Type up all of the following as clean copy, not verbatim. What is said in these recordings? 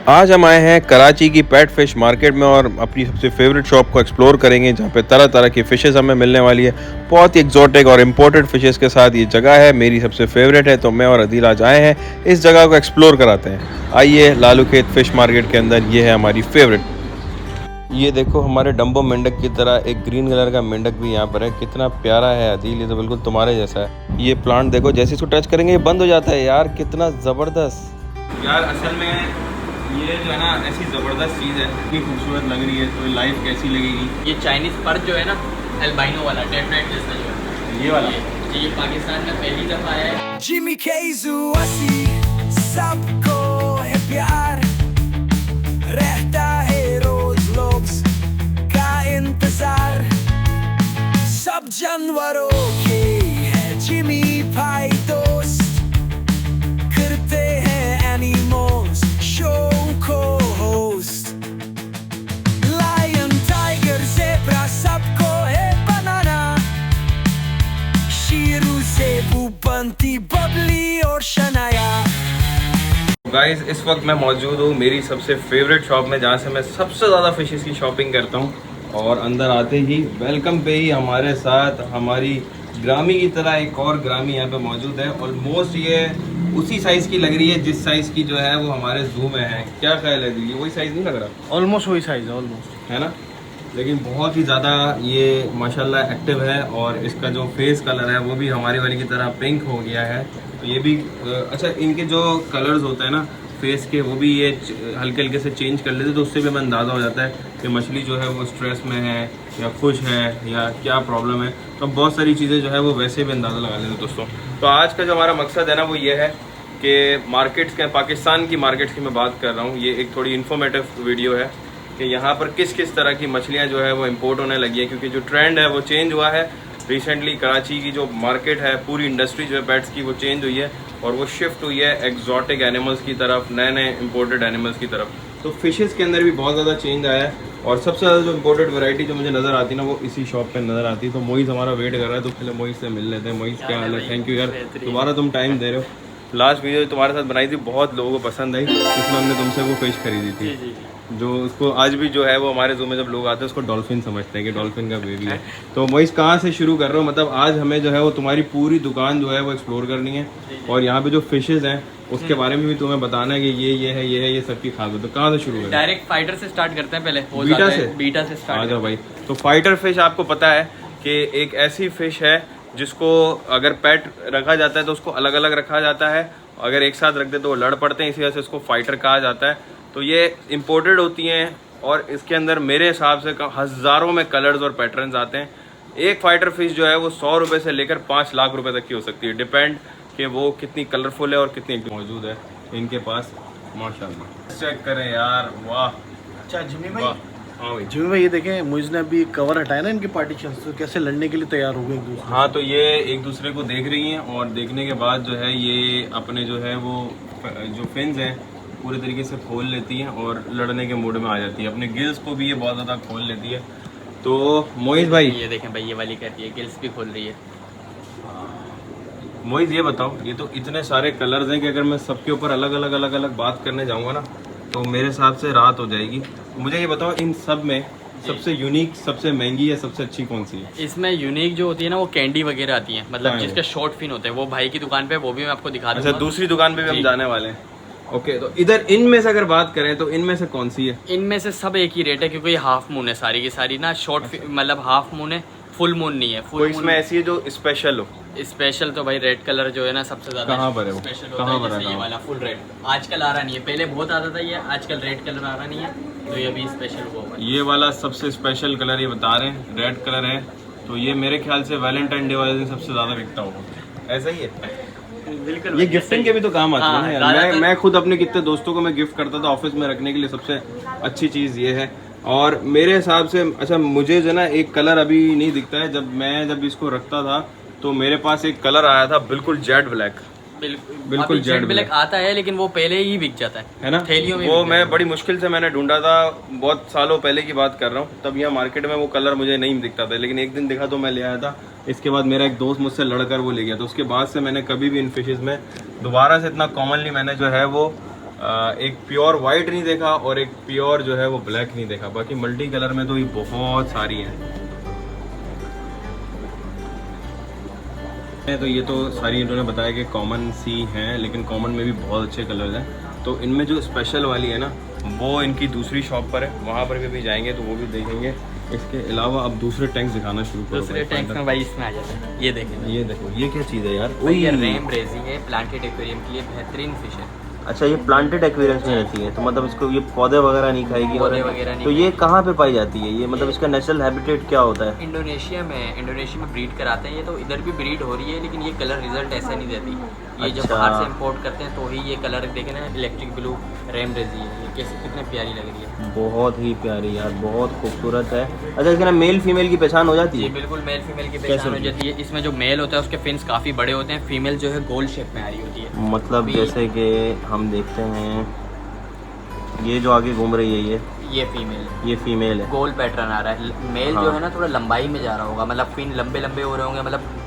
आज हम आए हैं कराची की पेट फिश मार्केट में और अपनी सबसे फेवरेट शॉप को एक्सप्लोर करेंगे जहाँ पे तरह तरह की फ़िशेज़ हमें मिलने वाली है। बहुत ही एक्जॉटिक और इम्पोर्टेड फ़िशेज़ के साथ ये जगह है, मेरी सबसे फेवरेट है। तो मैं और अदील आज आए हैं, इस जगह को एक्सप्लोर कराते हैं। आइए लालू खेत फ़िश मार्केट के अंदर, ये है हमारी फेवरेट। ये देखो हमारे डम्बो मेंढक की तरह एक ग्रीन कलर का मेंढक भी यहाँ पर है। कितना प्यारा है अदील, ये तो बिल्कुल तुम्हारे जैसा है। ये प्लांट देखो, जैसे इसको टच करेंगे ये बंद हो जाता है यार, कितना ज़बरदस्त यार। असल में ये जो है ना ऐसी ज़बरदस्त चीज़ है, इतनी खूबसूरत लग रही है, तो लाइफ कैसी लगेगी। ये चाइनीज पर्च जो है ना, अल्बाइनो वाला डेड नाइट जैसा जो है, ये वाला ये पाकिस्तान में पहली दफा आया है। जिमी केजू असी सबको है प्यार, रहता है रोज लोग का इंतजार, सब जानवरों के है जिमी भाई दोस्त, करते हैं एनिमल्स शो को होस्ट। लायन टाइगर ज़ेब्रा सबको है बनाना, शेरू ज़ेबू बंटी बबली और शनाया। गाइस, इस वक्त मैं मौजूद हूँ मेरी सबसे फेवरेट शॉप में, जहाँ से मैं सबसे ज़्यादा फिशेस की शॉपिंग करता हूँ। और अंदर आते ही वेलकम पे ही हमारे साथ हमारी ग्रामी की तरह एक और ग्रामी यहाँ पे मौजूद है। ऑलमोस्ट ये उसी साइज़ की लग रही है जिस साइज़ की जो है वो हमारे जू में है। क्या ख्याल है दीदी, वही साइज़ नहीं लग रहा? ऑलमोस्ट वही साइज है, ऑलमोस्ट है ना, लेकिन बहुत ही ज़्यादा ये माशाल्लाह एक्टिव है। और इसका जो फेस कलर है वो भी हमारी वाली की तरह पिंक हो गया है। तो ये भी अच्छा, इनके जो कलर्स होते हैं ना फेस के, वो भी ये हल्के हल्के से चेंज कर लेते, तो उससे भी हमें अंदाज़ा हो जाता है कि मछली जो है वो स्ट्रेस में है या खुश है या क्या प्रॉब्लम है। तो बहुत सारी चीज़ें जो है वो वैसे भी अंदाज़ा लगा लेते हैं दोस्तों। तो आज का जो हमारा मकसद है ना वो ये है कि मार्केट्स के, पाकिस्तान की मार्केट्स की मैं बात कर रहा हूँ। ये एक थोड़ी इन्फॉर्मेटिव वीडियो है कि यहाँ पर किस किस तरह की मछलियाँ जो है वो इम्पोर्ट होने लगी है, क्योंकि जो ट्रेंड है वो चेंज हुआ है रिसेंटली। कराची की जो मार्केट है, पूरी इंडस्ट्री जो है पेट्स की, वो चेंज हुई है और वो शिफ्ट हुई है एक्जॉटिक एनिमल्स की तरफ, नए नए इम्पोर्टेड एनिमल्स की तरफ। तो फिशेस के अंदर भी बहुत ज़्यादा चेंज आया है और सबसे ज़्यादा जो इम्पोर्टेड वैरायटी जो मुझे नज़र आती है ना वो इसी शॉप पे नज़र आती है। तो मोहित हमारा वेट कर रहा है, तो पहले मोहित से मिल लेते हैं। मोहित क्या हाल है? थैंक यू यार, दोबारा तुम टाइम दे रहे हो। लास्ट वीडियो तुम्हारे साथ बनाई थी, बहुत लोगों को पसंद आई, इसमें हमने तुमसे वो फिश खरीदी थी जो उसको आज भी जो है वो हमारे जू में जब लोग आते हैं उसको डॉल्फिन समझते हैं कि डॉल्फिन का बेबी है। तो मोहित कहाँ से शुरू कर रहे हो? मतलब आज हमें जो है वो तुम्हारी पूरी दुकान जो है वो एक्सप्लोर करनी है और यहाँ पे जो फिशेज हैं उसके बारे में भी तुम्हें बताना है कि ये है ये सबकी खास हो। तो कहाँ से शुरू करें? डायरेक्ट फाइटर से स्टार्ट करते हैं पहले। बीटा से स्टार्ट। आ जाओ भाई। तो फाइटर फिश आपको पता है कि एक ऐसी फिश है जिसको अगर पेट रखा जाता है तो उसको अलग अलग रखा जाता है, अगर एक साथ रख दे तो वो लड़ पड़ते हैं, इसी वजह से इसको फाइटर कहा जाता है। तो ये इम्पोर्टेड होती हैं और इसके अंदर मेरे हिसाब से हज़ारों में कलर्स और पैटर्न्स आते हैं। एक फाइटर फिश जो है वो 100 रुपये से लेकर 5 लाख रुपए तक की हो सकती है, डिपेंड कि वो कितनी कलरफुल है और कितनी मौजूद है इनके पास। माशाल्लाह, चेक करें यार, वाह। अच्छा जिमी भाई, हाँ भाई, जिमी भाई ये देखें, मुझे ने अभी कवर हटाया ना इनके पार्टीशन, तो कैसे लड़ने के लिए तैयार हो गए एक दूसरे। हाँ, तो ये एक दूसरे को देख रही हैं और देखने के बाद जो है ये अपने जो है वो जो फिन्स हैं पूरे तरीके से खोल लेती हैं और लड़ने के मूड में आ जाती है। अपने गिल्स को भी ये बहुत ज़्यादा खोल लेती है। तो मोहित भाई, ये देखें भाई, ये वाली कहती है, गिल्स भी खोल रही है। मोहित ये बताओ, ये तो इतने सारे कलर्स हैं कि अगर मैं सबके ऊपर अलग अलग बात करने जाऊंगा ना तो मेरे हिसाब से रात हो जाएगी। मुझे ये बताओ, इन सब में सबसे यूनिक, सबसे महंगी या सबसे अच्छी कौन सी है? इसमें यूनिक जो होती है ना वो कैंडी वगैरह आती है, मतलब हाँ, जिसके शॉर्ट फिन होते हैं, वो भाई की दुकान पे, वो भी मैं आपको दिखा दूंगा। अच्छा, दूसरी दुकान पे भी हम जाने वाले हैं। ओके, तो इधर इनमें से अगर बात करें तो इनमें से कौन सी है? इनमें से सब एक ही रेट है, क्योंकि ये हाफ मून है सारी की सारी ना, शॉर्ट मतलब हाफ मून है, फुल मून नहीं है। कोई इसमें ऐसी है जो स्पेशल हो? स्पेशल तो भाई रेड कलर जो है ना सबसे ज्यादा कहाँ पर है वो? स्पेशल कहाँ होता पर है, है? जैसे ये वाला फुल रेड आजकल आ रहा नहीं है, पहले बहुत आता था ये, आजकल रेड कलर आ रहा नहीं है, तो ये भी स्पेशल वो है। ये वाला सबसे स्पेशल कलर ये बता रहे हैं, रेड कलर है। तो ये मेरे ख्याल से वैलेंटाइन डे वाले दिन सबसे ज्यादा बिकता होगा, ऐसा ही है? बिल्कुल, ये गिफ्टिंग के भी तो काम आती है ना यार। ज़्यादातर- मैं खुद अपने कितने दोस्तों को मैं गिफ्ट करता था ऑफिस में रखने के लिए, सबसे अच्छी चीज़ ये है। और मेरे हिसाब से अच्छा, मुझे जो ना एक कलर अभी नहीं दिखता है, जब इसको रखता था तो मेरे पास एक कलर आया था बिल्कुल जेट ब्लैक। बिल्कुल जेट ब्लैक आता है, लेकिन वो पहले ही बिक जाता है ना, थैलियों में। वो मैं बड़ी मुश्किल से मैंने ढूंढा था, बहुत सालों पहले की बात कर रहा हूँ, तब यहाँ मार्केट में वो कलर मुझे नहीं दिखता था, लेकिन एक दिन दिखा तो मैं ले आया था। इसके बाद मेरा एक दोस्त मुझसे लड़कर वो ले गया, तो उसके बाद से मैंने कभी भी इन फिशेज में दोबारा से इतना कॉमनली मैंने जो है वो एक प्योर वाइट नहीं देखा और एक प्योर जो है वो ब्लैक नहीं देखा। बाकी मल्टी कलर में तो ये बहुत सारी हैं। तो ये तो सारी इन्होंने बताया कि कॉमन सी हैं, लेकिन कॉमन में भी बहुत अच्छे कलर्स हैं। तो इनमें जो स्पेशल वाली है ना वो इनकी दूसरी शॉप पर है, वहाँ पर भी जाएंगे तो वो भी देखेंगे। इसके अलावा अब दूसरे टैंक्स दिखाना शुरू करो। दूसरे टैंक्स में भाई इसमें आ जाते हैं। ये देखें, ये देखो ये क्या चीज़ है यार। ये रेम रेजी है, प्लांटेड एक्वेरियम के लिए बेहतरीन फिश है। अच्छा, ये प्लांटेड एक्वेरियम्स में रहती है, तो मतलब इसको ये पौधे वगैरह नहीं खाएगी? पौधे वगैरह नहीं। तो ये कहाँ पे पाई जाती है? ये मतलब इसका नेचुरल हैबिटेट क्या होता है? इंडोनेशिया में ब्रीड कराते हैं ये, तो इधर भी ब्रीड हो रही है, लेकिन ये कलर रिजल्ट ऐसा नहीं देती। ये जब अच्छा। बाहर से इंपोर्ट करते हैं तो ही ये कलर देखे ना, इलेक्ट्रिक ब्लू रेम रेजी है। ये कैसे कितने प्यारी लग रही है, बहुत ही प्यारी यार, बहुत खूबसूरत है। अच्छा, इसके ना मेल फीमेल की पहचान हो जाती ये है? बिल्कुल मेल फीमेल की पहचान हो जाती है। इसमें जो मेल होता है उसके फिन्स काफ़ी बड़े होते हैं, फीमेल जो है गोल शेप में आ रही होती है। मतलब जैसे कि हम देखते हैं ये जो आगे घूम रही है ये फीमेल, ये फीमेल है। गोल पैटर्न आ रहा है। मेल हाँ। जो है ना थोड़ा लंबाई में जा रहा होगा, मतलब फिन लंबे लंबे हो रहे होंगे, मतलब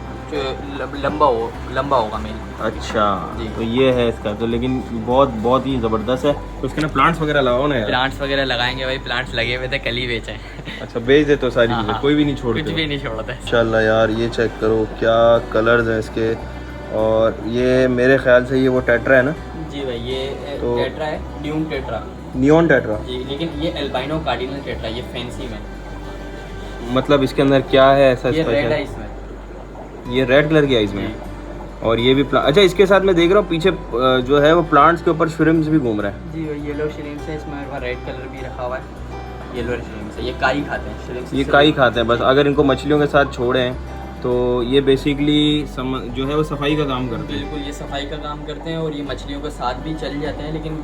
लंबा होगा मेल। अच्छा जी। तो ये है इसका तो, लेकिन बहुत ही ज़बरदस्त है। तो उसके ना प्लांट्स वगैरह लगाओ ना यार। प्लांट्स वगैरह लगाएंगे भाई, प्लांट्स लगे हुए थे, कल ही बेचे। अच्छा, बेच दे तो सारी हाँ, चीज़ें, हाँ। कोई भी नहीं छोड़ते? कुछ भी नहीं छोड़ते। इंशाल्लाह यार, ये चेक करो क्या कलर्स हैं इसके। और ये मेरे ख्याल से ये वो टेट्रा है ना? जी भाई, ये तो- टेट्रा है, न्यून टेट्रा नियॉन टेट्रा। जी, लेकिन ये एल्बाइनो कार्डिनल टेट्रा, ये फैंसी में। मतलब इसके अंदर क्या है ऐसा ये रेड है स्पेशल? इसमें, ये रेड कलर की आइज में है। और ये भी अच्छा, इसके साथ मैं देख रहा हूँ पीछे जो है वो प्लांट्स के ऊपर श्रिम्प्स भी घूम रहा है। जी भाई, येलो श्रिम्प्स है इसमें, रेड कलर भी रखा हुआ है। येलो श्रिम्प्स है, ये काई खाते हैं श्रिम्प्स। ये काई खाते हैं बस। अगर इनको मछलियों के साथ छोड़ें तो ये बेसिकली जो है वो सफाई का काम करते हैं। बिल्कुल, ये सफाई का काम करते हैं और ये मछलियों के साथ भी चल जाते हैं, लेकिन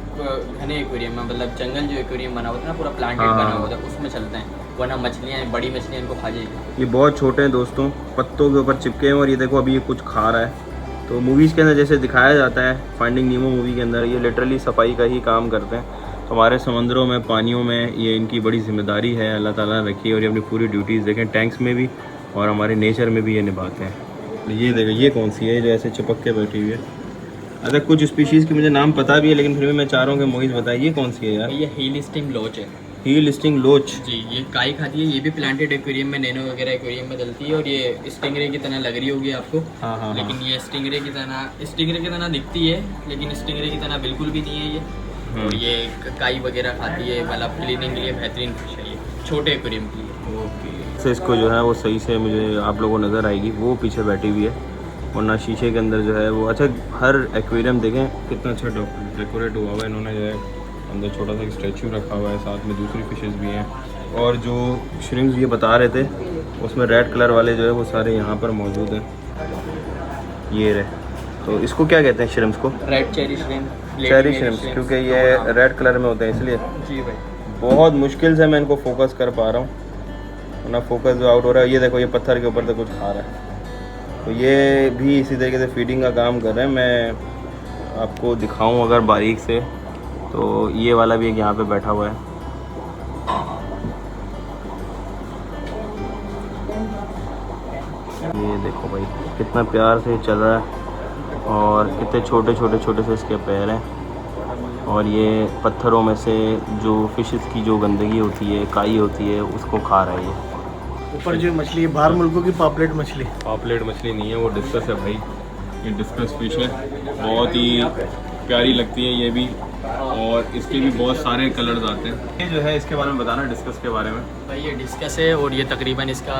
घने एक्वेरियम में, मतलब जंगल जो एक्वेरियम बना होता है ना, पूरा प्लांटेड हाँ। बना होता है, उसमें चलते हैं, वरना मछलियाँ, बड़ी मछलियाँ इनको खा जाएगी। ये बहुत छोटे हैं दोस्तों, पत्तों के ऊपर चिपके हैं। और ये देखो अभी ये कुछ खा रहा है। तो मूवीज़ के अंदर जैसे दिखाया जाता है, फाइंडिंग नीमो मूवी के अंदर, ये लिटरली सफाई का ही काम करते हैं। हमारे समंदरों में, पानियों में ये इनकी बड़ी जिम्मेदारी है, अल्लाह ताला ने रखी है। और ये अपनी पूरी ड्यूटीज़ देखें, टैंक्स में भी और हमारे नेचर में भी ये निभाते हैं। ये देखो ये कौन सी है जो ऐसे चिपक के बैठी हुई है? अच्छा, कुछ स्पीशीज़ की मुझे नाम पता भी है, लेकिन फिर भी मैं चाह रहा हूँ कि मोहित बताइए ये कौन सी है यार? ये हील स्टिंग लोच है। हील स्टिंग लोच। जी, ये काई खाती है। ये भी प्लांटेड एक्वेरियम में, नैनो वगैरह एक्वेरियम में डलती है, और ये स्टिंगरे की तरह लग रही होगी आपको। हाँ। लेकिन ये स्टिंगरे की तरह दिखती है, लेकिन स्टिंगरे की तरह बिल्कुल भी नहीं है ये। और ये काई वगैरह खाती है, मतलब क्लीनिंग के लिए बेहतरीन फिश है ये, छोटे एक्वेरियम के लिए। ओके, से इसको जो है वो सही से मुझे आप लोगों को नज़र आएगी, वो पीछे बैठी हुई है, वरना शीशे के अंदर जो है वो। अच्छा, हर एक्वेरियम देखें कितना अच्छा डेकोरेट हुआ हुआ है। इन्होंने जो है अंदर छोटा सा स्टैचू रखा हुआ है, साथ में दूसरी फिशेस भी हैं। और जो श्रिम्प्स ये बता रहे थे उसमें रेड कलर वाले जो है वो सारे यहाँ पर मौजूद हैं। ये रहे। तो इसको क्या कहते हैं श्रिम्प्स को? Red cherry shrimp, cherry shrimps, क्योंकि ये रेड कलर में होते हैं इसलिए। जी भाई, बहुत मुश्किल से मैं इनको फोकस कर पा रहा हूँ, वरना फोकस जो आउट हो रहा है। ये देखो ये पत्थर के ऊपर से कुछ खा रहा है। तो ये भी इसी तरीके से फीडिंग का काम कर रहे हैं। मैं आपको दिखाऊं अगर बारीक से, तो ये वाला भी एक यहाँ पे बैठा हुआ है। ये देखो भाई कितना प्यार से चल रहा है, और कितने छोटे से इसके पैर हैं। और ये पत्थरों में से जो फिशेस की जो गंदगी होती है, काई होती है, उसको खा रहा है ये। ऊपर जो मछली है बाहर मुल्कों की पापलेट मछली। पापलेट मछली नहीं है, वो डिस्कस है भाई। ये डिस्कस फिश है, बहुत ही प्यारी लगती है ये भी। और इसके भी बहुत सारे कलर्स आते हैं। ये जो है इसके बारे में बताना, डिस्कस के बारे में। भाई ये डिस्कस है, और ये तकरीबन इसका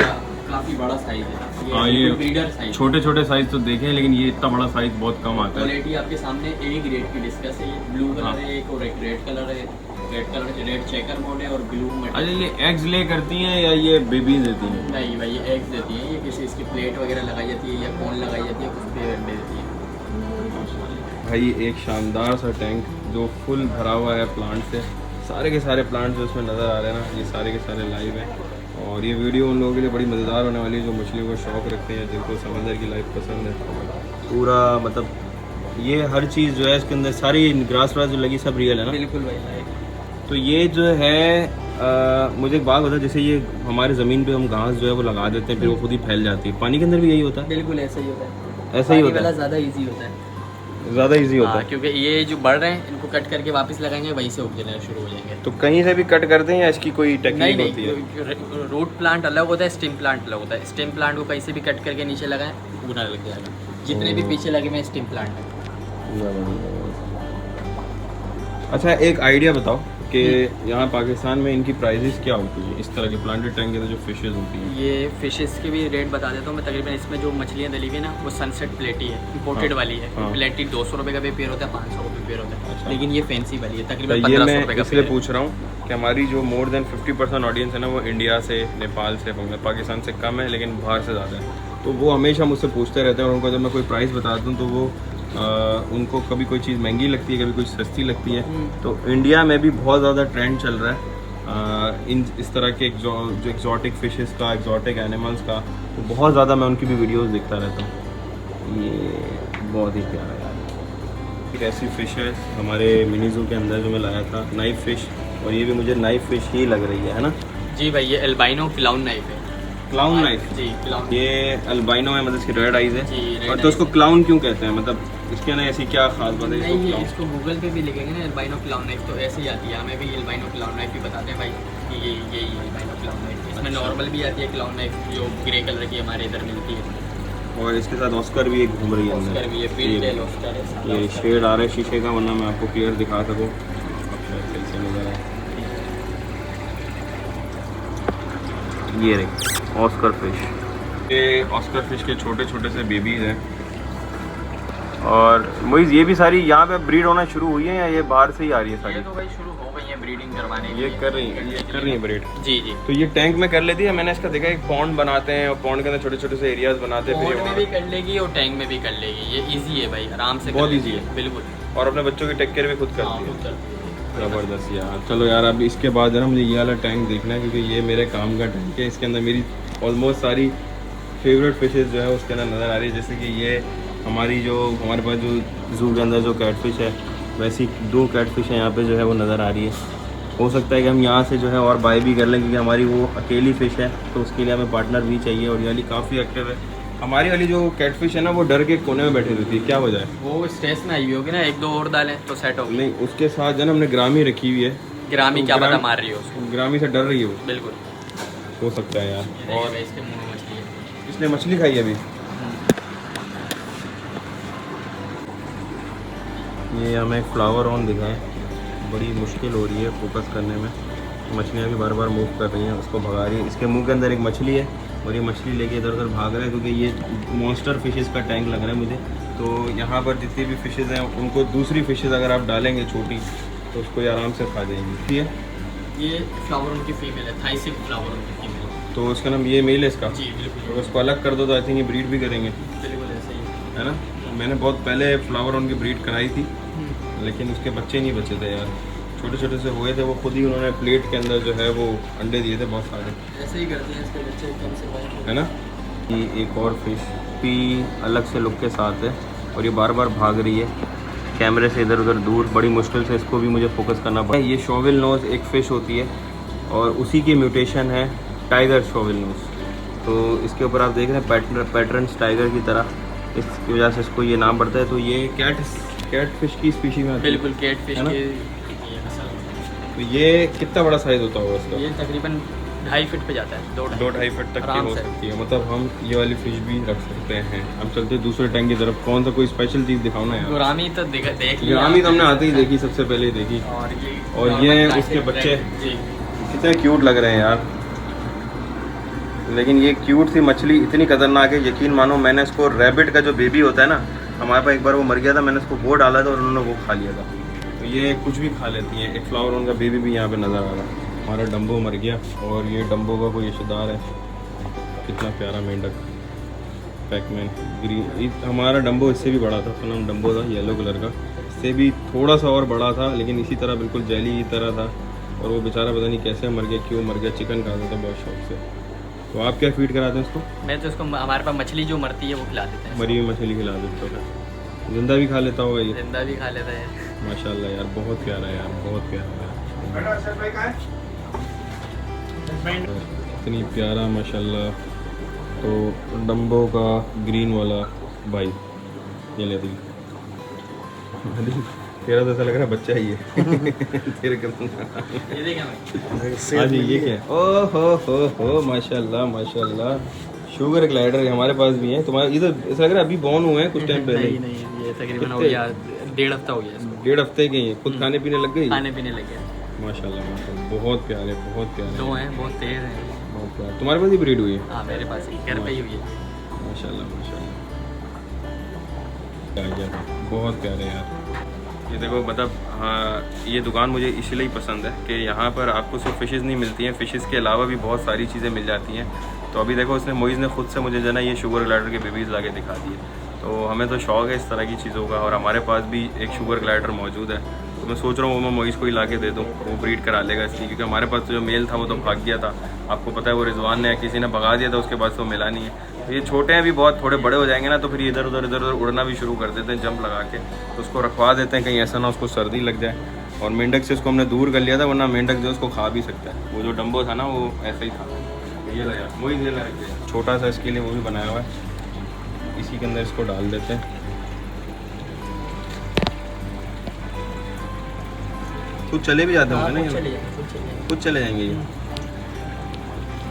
काफ़ी बड़ा साइज़ है। हाँ, ये ब्रीडर साइज़, छोटे साइज तो देखें, लेकिन ये इतना बड़ा साइज बहुत कम आता है। क्वालिटी आपके सामने। एक ग्रेड की डिस्कस है, ये ब्लू कलर है एक, और एक रेड कलर है। रेड चेकर मोड है और ब्लू में। अच्छा, ये एग्स ले करती हैं या ये बेबीज देती हैं? नहीं भाई, ये एग्स देती हैं। ये किसी इसकी प्लेट वगैरह लगाई जाती है या कौन लगाई जाती है, कुछ पे अंडे देती है। भाई एक शानदार सा टैंक जो फुल भरा हुआ है प्लांट से। सारे के सारे प्लांट जो इसमें नज़र आ रहे हैं ना, ये सारे के सारे लाइव हैं। और ये वीडियो उन लोगों के लिए बड़ी मज़ेदार होने वाली है जो मछलियों का शौक़ रखते हैं, जिनको समंदर की लाइफ पसंद है। पूरा मतलब ये हर चीज़ जो है इसके अंदर, सारी ग्रास व्रास जो लगी सब रियल है ना? बिल्कुल भाई। तो ये जो है मुझे एक बात होता है, जैसे ये हमारे ज़मीन पे हम घास जो है वो लगा देते हैं, फिर वो खुद ही फैल जाती है। पानी के अंदर भी यही होता है? बिल्कुल ऐसा ही होता है। ऐसा ही होता है? वाला ज़्यादा इजी होता है। ज़्यादा इजी होता हाँ, है। क्योंकि ये जो बढ़ रहे हैं इनको कट करके वापस लगाएंगे, वहीं से उगना शुरू हो जाएंगे। तो कहीं से भी कट करते हैं या इसकी कोई नहीं टेक्निक होती है? नहीं, रूट प्लांट अलग होता है, स्टेम प्लांट अलग होता है। स्टेम प्लांट को कहीं से भी कट करके नीचे लगाएं, उगना लग जाएगा। जितने भी पीछे लगे हुए स्टेम प्लांट है। अच्छा, एक आइडिया बताओ कि यहाँ पाकिस्तान में इनकी प्राइसेस क्या होती है, इस तरह के प्लांटेड टैंक के जो फिशेज होती हैं? ये फिशेस के भी रेट बता देता हूँ मैं। तकरीबन इसमें जो मछलियाँ डली हुई है ना, वो सनसेट प्लेटी है, इम्पोर्टेड हाँ, वाली है। हाँ। प्लेटी 200 रुपये का भी पेयर होता है, 500 रुपये पेयर होता है। अच्छा। लेकिन ये फैंसी वाली है, तो तकरीबन ये 1500 रुपये मैं का इसलिए पेयर है। पूछ रहा हूँ कि हमारी जो मोर देन 50% ऑडियंस है ना, वो इंडिया से, नेपाल से, पाकिस्तान से कम है, लेकिन बाहर से ज़्यादा है। तो वो हमेशा मुझसे पूछते रहते हैं और उनको जब मैं कोई प्राइस बताता हूँ तो वो उनको कभी कोई चीज़ महंगी लगती है, कभी कुछ सस्ती लगती है। तो इंडिया में भी बहुत ज़्यादा ट्रेंड चल रहा है इन इस तरह के जो एक्जॉटिक फिशेस का, एक्जॉटिक एनिमल्स का, तो बहुत ज़्यादा मैं उनकी भी वीडियोस देखता रहता हूँ। ये बहुत ही प्यारा है यार। एक ऐसी फ़िश है हमारे मिनी ज़ू के अंदर जो मैं लाया था, नाइफ फ़िश, और ये भी मुझे नाइफ फ़िश ही लग रही है ना? जी भाई, ये एल्बाइनो क्लाउन नाइफ है। Clown knife? जी, क्लाउन। ये अल्बाइनो है, मतलब इसकी रेड आइज है। जी, red और तो उसको eyes। क्लाउन क्यों कहते हैं, मतलब इसके ना ऐसी क्या खास बात है इसको नहीं, क्लाउन? इसको गूगल पे भी लिखेंगे ना एल्बाइनो क्लाउन नाइफ, तो ऐसे ही आती है। हमें भी एल्बाइनो क्लाउन नाइफ भी बताते हैं भाई कि ये यही एल्बाइनो क्लाउन नाइफ। इसमें नॉर्मल भी आती है क्लाउन नाइफ, जो ग्रे कलर की हमारे इधर मिलती है। और इसके साथ ऑस्कर भी एक घूम रही है ऑस्कर अंदर। भी है, फील्ड टेल ऑस्कर है, सादा ये ऑस्कर। शेड आ रहा है शीशे का, वरना मैं आपको क्लियर दिखा सकूँ। अच्छा, कैसे नज़र आए ये रही ऑस्कर फिश। ये ऑस्कर फिश के छोटे छोटे से बेबीज हैं। और मोइज़, ये भी सारी यहाँ पे ब्रीड होना शुरू हुई है या ये बाहर से ही आ रही है ये सारी? तो भाई शुरू हो गई है ब्रीडिंग करवाने के ये लिए। कर रही है ब्रीड। जी जी। तो ये टैंक में कर लेती है? मैंने इसका देखा एक पॉन्ड बनाते हैं और पॉन्ड के अंदर छोटे छोटे से एरियाज बनाते हैं, पॉन्ड फिर में ये भी कर लेगी और टैंक में भी कर लेगी। ये इजी है भाई, आराम से बहुत कर लेगी easy है। बिल्कुल। और अपने बच्चों की टेक केयर भी खुद हाँ, करती है। खुद करती है। ज़बरदस्त यार। चलो यार, अब इसके बाद है ना मुझे ये वाला टैंक देखना है, क्योंकि ये मेरे काम का टैंक है। इसके अंदर मेरी ऑलमोस्ट सारी फेवरेट फिशेस जो है उसके अंदर नज़र आ रही है। जैसे कि ये हमारी जो हमारे पास जो ज़ू के अंदर जो कैटफिश है, वैसी 2 कैटफिश है यहाँ पे जो है वो नज़र आ रही है। हो सकता है कि हम यहाँ से जो है और बाय भी कर लें, क्योंकि हमारी वो अकेली फ़िश है, तो उसके लिए हमें पार्टनर भी चाहिए। और ये वाली काफ़ी एक्टिव है। हमारी वाली जो कैटफिश है ना, वो डर के कोने में बैठी रहती है, क्या वजह है? वो स्ट्रेस में आई हुई होगी ना, 1-2 और डालें तो सेट होगी। नहीं, उसके साथ जो है ना हमने ग्रामी रखी हुई है। ग्रामी तो क्या पता ग्राम- मार रही हो उसको। ग्रामी से डर रही है वो, बिल्कुल। हो सकता है यार। और और इसके मुंह में मछली है। इसने मछली खाई है अभी। ये हमें फ्लावर ऑन दिखा है, बड़ी मुश्किल हो रही है फोकस करने में। मछलियाँ भी बार बार मूव कर रही हैं, उसको भगा रही है। इसके मुंह के अंदर एक मछली है और ये मछली लेके इधर उधर भाग रहा है, क्योंकि ये मॉन्स्टर फिशेस का टैंक लग रहा है मुझे। तो यहाँ पर जितनी भी फिशेज़ हैं उनको दूसरी फिशेज़ अगर आप डालेंगे छोटी, तो उसको ये आराम से खा जाएंगी। ठीक है, ये फ्लावर उनकी फीमेल है, थाईसिक फ्लावर उनकी फीमेल है। तो उसका नाम ये मेल है इसका। जी बिल्कुल। तो उसको अलग कर दो तो आई थिंक ये ब्रीड भी करेंगे, बिल्कुल ऐसे ही है ना? मैंने बहुत पहले फ्लावर ऑन की ब्रीड कराई थी, लेकिन उसके बच्चे नहीं बचे थे यार। छोटे छोटे से हुए थे, वो खुद ही उन्होंने प्लेट के अंदर जो है वो अंडे दिए थे बहुत सारे, ऐसे ही करते हैं इसके बच्चे कम से कम। है ना? ये एक और फिश भी अलग से लुक के साथ है और ये बार बार भाग रही है कैमरे से इधर उधर दूर। बड़ी मुश्किल से इसको भी मुझे फोकस करना पड़ा। ये शोविल नोज़ एक फ़िश होती है और उसी की म्यूटेशन है टाइगर शोविल नोज़। तो इसके ऊपर आप देख रहे हैं पैटर्न्स टाइगर की तरह, इसकी वजह से इसको ये नाम पड़ता है। तो ये कैट फिश की स्पीशीज में आती है। बिल्कुल कैट फिश है ना? के ये असल। तो ये कितना बड़ा साइज़ होता होगा इसका? ये तकरीबन 2.5 फीट पे जाता है, 2-2.5 फीट तक की आराम हो से। सकती है। मतलब हम ये वाली फिश भी रख सकते हैं। हम चलते हैं दूसरे टैंक की तरफ। कौन सा कोई स्पेशल चीज़ दिखाओ ना यार। गुरामी तो देख लिया ग्रामी तो हमने आते ही देखी, सबसे पहले ही देखी। और ये normal उसके classic बच्चे। red, जी कितने क्यूट लग रहे हैं यार। लेकिन ये क्यूट सी मछली इतनी खतरनाक है, यकीन मानो मैंने इसको रैबिट का जो बेबी होता है ना, हमारे पास एक बार वो मर गया था, मैंने इसको वो डाला था और उन्होंने वो खा लिया था। तो ये कुछ भी खा लेती हैं। एक फ्लावर उनका बेबी भी यहाँ पे नज़र आ रहा है। हमारा डम्बो मर गया और ये डम्बो का कोई रिश्तेदार है। कितना प्यारा मेंढक, पैकमैन ग्रीन। हमारा डम्बो इससे भी बड़ा था, उसका नाम डम्बो था, येलो कलर का। इससे भी थोड़ा सा और बड़ा था, लेकिन इसी तरह बिल्कुल जेली की तरह था। और वो बेचारा पता नहीं कैसे मर गया, क्यों मर गया। चिकन खाता था बहुत शौक से। तो आप क्या फीड कराते हैं उसको? मैं तो उसको हमारे पास मछली जो मरती है वो खिला देते हैं। मरी हुई मछली खिला देते हो? जिंदा भी खा लेता होगा ये? जिंदा भी खा लेता है। माशाल्लाह यार, बहुत प्यारा है यार, बहुत प्यारा है। इतनी प्यारा माशाल्लाह। तो डम्बो का ग्रीन वाला भाई ये ले दी। तेरा तो ऐसा लग रहा है बच्चा ही है। तेरे ये देखें भाई, हाँ जी, ये क्या है? ओ हो माशाल्लाह माशाल्लाह। शुगर ग्लाइडर हमारे पास भी है। तुम्हारा ये तो ऐसा लग रहा है अभी बॉर्न हुए हैं कुछ टाइम पहले। नहीं ये तकरीबन हो कितने? गया 1.5 हफ्ता हो गया इसको। 1.5 हफ्ते के ही हैं, खुद खाने पीने लग गई। खाने पीने लगे माशाल्लाह माशाल्लाह, बहुत प्यारे बहुत प्यारे। दो हैं, बहुत तेज हैं। बहुत प्यारे। तुम्हारे पास ही ब्रीड हुई है? हाँ मेरे पास ही घर पे ही हुई है। माशाल्लाह माशाल्लाह, क्या बहुत प्यारे यार। ये देखो मतलब हाँ, ये दुकान मुझे इसलिए पसंद है कि यहाँ पर आपको सिर्फ फ़िशेज़ नहीं मिलती हैं, फ़िशेज़ के अलावा भी बहुत सारी चीज़ें मिल जाती हैं। तो अभी देखो उसने मोइज़ ने खुद से मुझे जो ना ये शुगर ग्लाइडर के बेबीज़ ला के दिखा दिए। तो हमें तो शौक़ है इस तरह की चीज़ों का, और हमारे पास भी एक शुगर ग्लाइडर मौजूद है। तो मैं सोच रहा हूँ वो मैं मोइज़ को ही ला के दे दूँ, वो ब्रीड करा लेगा इसलिए, क्योंकि हमारे पास तो जो मेल था वो तो भाग गया था। आपको पता है वो रिजवान ने किसी ने भगा दिया था, उसके बाद तो मिला नहीं है। तो ये छोटे हैं अभी बहुत, थोड़े बड़े हो जाएंगे ना तो फिर इधर उधर उड़ना भी शुरू कर देते हैं जंप लगा के। तो उसको रखवा देते हैं कहीं ऐसा ना उसको सर्दी लग जाए। और मेंढक से उसको हमने दूर कर लिया था, वरना मेंढक जो उसको खा भी सकता है। वो जो डम्बो था ना वो ऐसा ही था। ये लगा वही ये लगा छोटा सा, इसके लिए वो भी बनाया हुआ है। इसी के अंदर इसको डाल देते हैं। कुछ चले भी जाते होंगे ना ये, कुछ चले जाएंगे ये।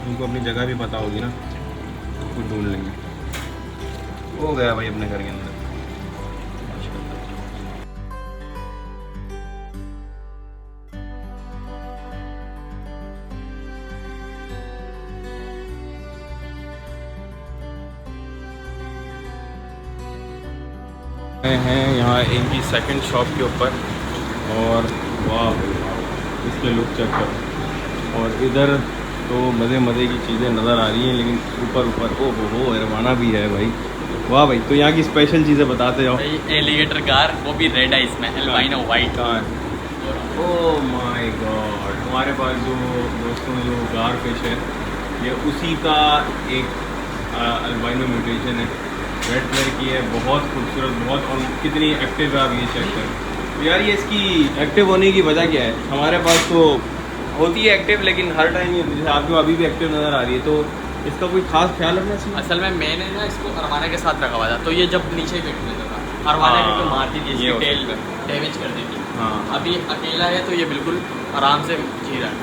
उनको अपनी जगह भी पता होगी ना, कुछ ढूंढ लेंगे। हो गया भाई अपने घर के अंदर। हैं यहाँ इनकी सेकंड शॉप के ऊपर, और वाह इसके लुक चेक करो। और इधर तो मज़े की चीज़ें नज़र आ रही हैं, लेकिन ऊपर ओ हो रवाना भी है भाई। वाह भाई, तो यहाँ की स्पेशल चीज़ें बताते जाओ। एलिगेटर कार, वो भी रेड आइस में, albino white car. Oh my God, हमारे पास जो दोस्तों जो गार फिश है ये उसी का एक अल्बाइनो म्यूटेशन है, रेड कलर की है, बहुत खूबसूरत बहुत। और कितनी एक्टिव है आप ये चेक करें। तो यार ये इसकी एक्टिव होने की वजह क्या है? हमारे पास तो होती है एक्टिव, लेकिन हर टाइम ये जैसे आपको अभी भी एक्टिव नज़र आ रही है, तो इसका कोई खास ख्याल रखना चाहिए। असल में मैंने ना इसको अरवाना के साथ रखा हुआ था, तो ये जब नीचे बैठ लेता था अरवाना को मारती थी, इसकी टेल डैमेज कर देती। हाँ अभी अकेला है तो ये बिल्कुल आराम से जी रहा है।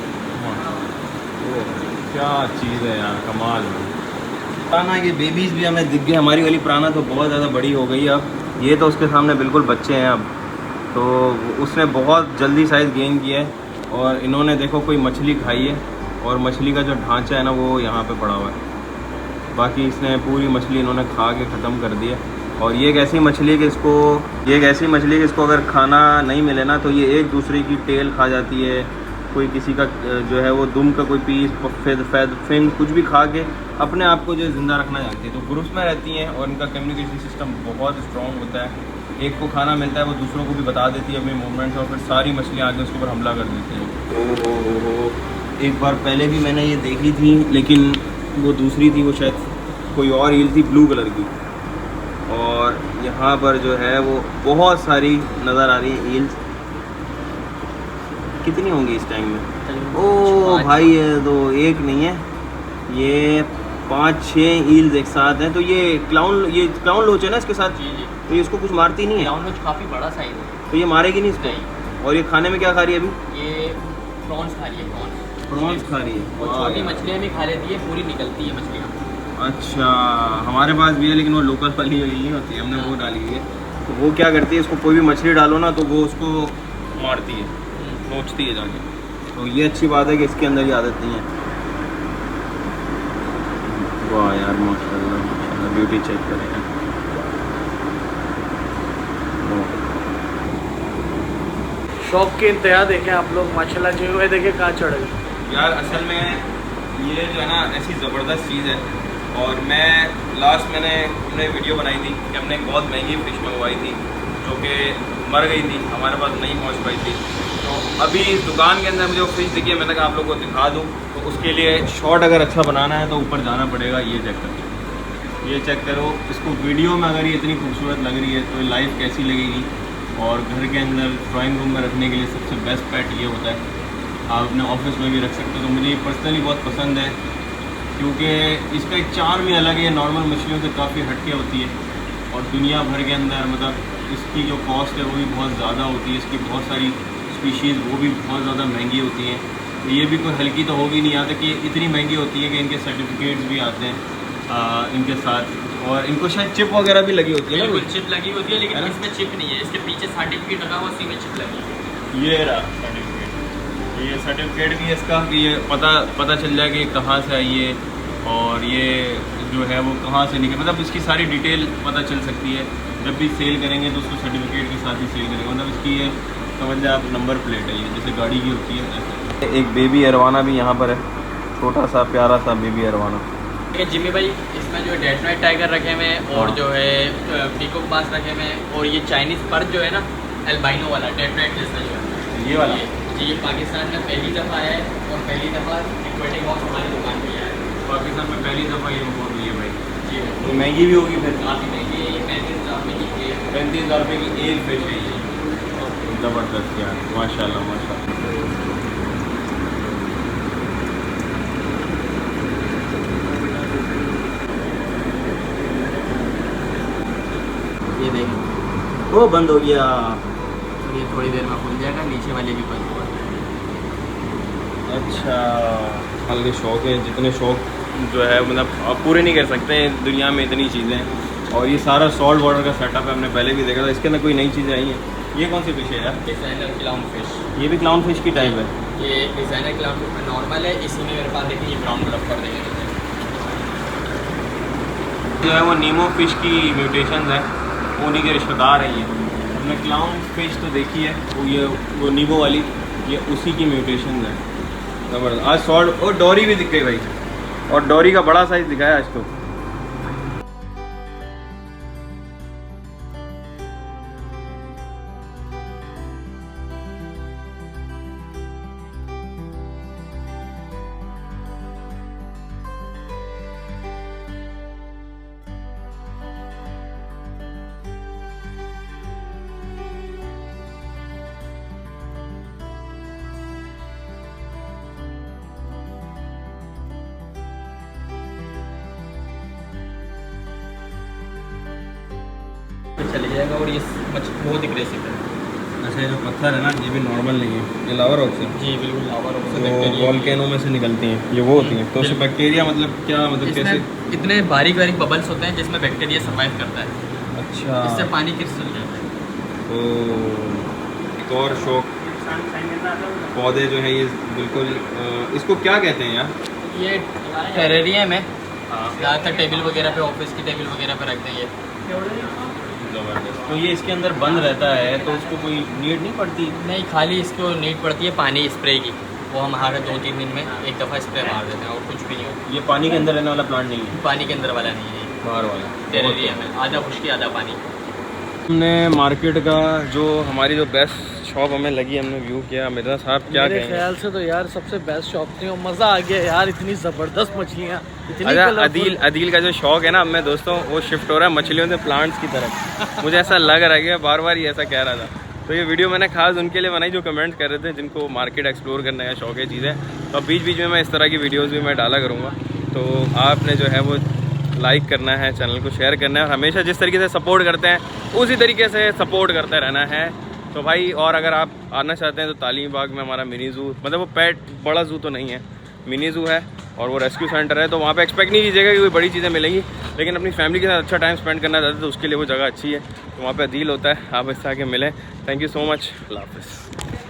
क्या चीज़ है यार, कमाल है। प्राना के बेबीज़ भी हमें दिख गए। हमारी वाली प्राना तो बहुत ज़्यादा बड़ी हो गई अब, ये तो उसके सामने बिल्कुल बच्चे हैं अब। तो उसने बहुत जल्दी साइज़ गेन किया है। और इन्होंने देखो कोई मछली खाई है, और मछली का जो ढांचा है ना वो यहाँ पे पड़ा हुआ है। बाकी इसने पूरी मछली इन्होंने खा के ख़त्म कर दिया। और ये एक ऐसी मछली है कि इसको अगर खाना नहीं मिले ना तो ये एक दूसरे की टेल खा जाती है। कोई किसी का जो है वो दुम का कोई पीस फिन कुछ भी खा के अपने आप को जो ज़िंदा रखना चाहती है। तो ग्रुप्स में रहती हैं और इनका कम्युनिकेशन सिस्टम बहुत स्ट्रॉन्ग होता है। एक को खाना मिलता है वो दूसरों को भी बता देती है अपने मूवमेंट्स, और फिर सारी मछलियाँ आके उसके ऊपर हमला कर देती हैं। एक बार पहले भी मैंने ये देखी थी, लेकिन वो दूसरी थी, वो शायद कोई और ईल थी ब्लू कलर की। और यहाँ पर जो है वो बहुत सारी नज़र आ रही है ईल्स। कितनी होंगी इस टाइम में? ओ भाई ये तो एक नहीं है, ये 5-6 ईल्स एक साथ हैं। तो ये क्लाउन लोच है ना इसके साथ? जी जी। तो ये इसको कुछ मारती नहीं है? क्लाउन लोच काफ़ी बड़ा साइज है, तो ये मारेगी नहीं इसको? नहीं। और ये खाने में क्या खा रही है अभी? ये प्रॉन्स खा रही है, प्रॉन्स खा रही है। वो छोटी मछलियाँ भी खा लेती है, पूरी निकलती है मछलियाँ। अच्छा, हमारे पास भी है, लेकिन वो लोकल वाली नहीं होती है, हमने वो डाली है। तो वो क्या करती है, इसको कोई भी मछली डालो ना तो वो उसको मारती है, नोचती है जाके। तो ये अच्छी बात है कि इसके अंदर ये आदत नहीं है। वाह यार माशाल्लाह माशाल्लाह, ब्यूटी चेक करें। शौक के इंतहा देखें आप लोग, माशाल्लाह जो है देखें कहाँ चढ़ गई यार। असल में ये जो है ना ऐसी ज़बरदस्त चीज़ है। और मैं मैंने हमने वीडियो बनाई थी कि हमने एक बहुत महंगी फ़िश मंगवाई थी जो कि मर गई थी, हमारे पास नहीं पहुंच पाई थी। तो अभी इस दुकान के अंदर मुझे वो फ़िश दिखी है, मैंने कहा आप लोग को दिखा दूँ। तो उसके लिए शॉट अगर अच्छा बनाना है तो ऊपर जाना पड़ेगा। ये चेक करो, ये चेक करो इसको। वीडियो में अगर ये इतनी खूबसूरत लग रही है तो लाइव कैसी लगेगी। और घर के अंदर ड्राइंग रूम में रखने के लिए सबसे बेस्ट पेट ये होता है। आप अपने ऑफिस में भी रख सकते हो। तो मुझे ये पर्सनली बहुत पसंद है क्योंकि इसका एक चार्म ही अलग है, नॉर्मल मछलियों से काफ़ी हटके होती है। और दुनिया भर के अंदर मतलब इसकी जो कॉस्ट है वो भी बहुत ज़्यादा होती है, इसकी बहुत सारी स्पीशीज़ वो भी बहुत ज़्यादा महंगी होती हैं। तो ये भी कोई हल्की तो होगी नहीं, यहाँ तक कि इतनी महंगी होती है कि इनके सर्टिफिकेट्स भी आते हैं इनके साथ, और इनको शायद चिप वगैरह भी लगी होती है ना, बिल्कुल चिप लगी होती है, लेकिन इसमें चिप नहीं है, इसके पीछे सर्टिफिकेट लगा हुआ, उसी में चिप लगी है। ये रहा सर्टिफिकेट, ये सर्टिफिकेट भी है इसका कि ये पता चल जाए कि कहाँ से आई है और ये जो है वो कहाँ से निकले, मतलब इसकी सारी डिटेल पता चल सकती है। जब भी सेल करेंगे तो उसको सर्टिफिकेट के साथ ही सेल करेंगे, मतलब इसकी ये समझ लें आप नंबर प्लेट है, ये जैसे गाड़ी की होती है ऐसे। एक बेबी अरवाना भी यहाँ पर है, छोटा सा प्यारा सा बेबी अरवाना। जिम्मी भाई इसमें जो डेड नाइट टाइगर रखे हुए हैं और जो है पीकॉक बास रखे हुए हैं, और ये चाइनीज़ पर्च जो है ना एल्बाइनो वाला डेड नाइट जैसा जो है ये वाला जी, ये पाकिस्तान में पहली दफ़ा आया है और पहली दफ़ा एक्वेटिक बॉक्स हमारी दुकान पर आया है। पाकिस्तान में पहली दफ़ा ये रिपोर्ट हुई है भाई। जी तो महंगी भी होगी फिर, काफ़ी महंगी है, 35,000 रुपये की एक 35,000 रुपये की एक फिश है ये, ज़बरदस्त यार, माशाल्लाह माशाल्लाह। ये देखें, वो बंद हो गया। ये थोड़ी देर में खुल जाएगा, नीचे वाले भी बंद हुआ। अच्छा, हल्के शौक है, जितने शौक जो है मतलब आप पूरे नहीं कर सकते हैं दुनिया में, इतनी चीज़ें हैं। और ये सारा सॉल्ट वाटर का सेटअप है, हमने पहले भी देखा था, इसके अंदर कोई नई चीज़ें आई हैं। ये कौन सी फिश है यार? डिज़ाइनर क्लाउन फिश, ये भी क्लाउन फिश की टाइप है। ये डिज़ाइनर क्लाउन फिश में नॉर्मल है, इसी में मेरे पास देखिए ये ब्राउन कलर कर देंगे जो है वो नीमो फिश की म्यूटेशन है, उन्हीं के रिश्तेदार हैं ये। हमने क्लाउन फिश तो देखी है, वो नीमो वाली, ये उसी की म्यूटेशन है। ज़बरदस्त। आज सॉल्ट और डोरी भी दिख गई भाई, और डोरी का बड़ा साइज दिखाया आज तो। चले जाएगा। और ये बहुत एग्रेसिव है। अच्छा, ये जो पत्थर है ना, ये भी नॉर्मल नहीं है, ये लावा रॉक से जी बिल्कुल लावा रॉक से तो बैक्टीरिया वॉल्केनो में से निकलती हैं, ये वो होती हैं। तो उससे बैक्टीरिया मतलब क्या, मतलब कैसे? इतने बारीक बारीक बबल्स होते हैं जिसमें बैक्टीरिया सर्वाइव करता है, अच्छा, इससे पानी क्रिस्टल जाता है। तो एक और शौक पौधे जो है ये बिल्कुल इसको क्या कहते हैं यार? ये टेरेरियम है, ज़्यादातर टेबल वगैरह पे, ऑफिस की टेबल वगैरह पे रखते हैं ये। ज़बरदस्त। तो ये इसके अंदर बंद रहता है तो उसको कोई नीड नहीं पड़ती? नहीं, खाली इसको नीड पड़ती है पानी स्प्रे की, वो हम हर 2-3 दिन में एक दफ़ा स्प्रे मार देते हैं और कुछ भी नहीं होता। ये पानी के अंदर रहने वाला प्लांट नहीं है, पानी के अंदर वाला नहीं है, बाहर वाला टेरेरियम है, आधा खुश्की आधा पानी। हमने मार्केट का जो हमारी जो बेस्ट शॉप हमें लगी, हमने व्यू किया। मिर्जा साहब क्या मेरे कहेंगे? ख्याल से तो यार सबसे बेस्ट शॉप थी और मज़ा आ गया यार, इतनी ज़बरदस्त मछलियाँ, इतनी अच्छा, colourful। अदील का जो शौक है ना अब मैं दोस्तों, वो शिफ्ट हो रहा है मछलियों से प्लांट्स की तरफ। मुझे ऐसा लग रहा है कि बार बार ये ऐसा कह रहा था। तो ये वीडियो मैंने खास उनके लिए बनाई जो कमेंट्स कर रहे थे, जिनको मार्केट एक्सप्लोर करने का शौक है चीज़ें। तो बीच बीच में मैं इस तरह की वीडियोज़ भी मैं डाला करूँगा। तो आपने जो है वो लाइक करना है, चैनल को शेयर करना है, और हमेशा जिस तरीके से सपोर्ट करते हैं उसी तरीके से सपोर्ट करते रहना है। तो भाई, और अगर आप आना चाहते हैं तो तालीम बाग में हमारा मिनी ज़ू, मतलब वो पेट बड़ा ज़ू तो नहीं है, मिनी ज़ू है और वो रेस्क्यू सेंटर है। तो वहाँ पे एक्सपेक्ट नहीं कीजिएगा कि कोई बड़ी चीज़ें मिलेंगी, लेकिन अपनी फैमिली के साथ अच्छा टाइम स्पेंड करना चाहते हैं तो उसके लिए वो जगह अच्छी है। तो वहाँ पे अदील होता है, आप इससे आके मिलें। थैंक यू सो मच, अल्लाह हाफ़िज़।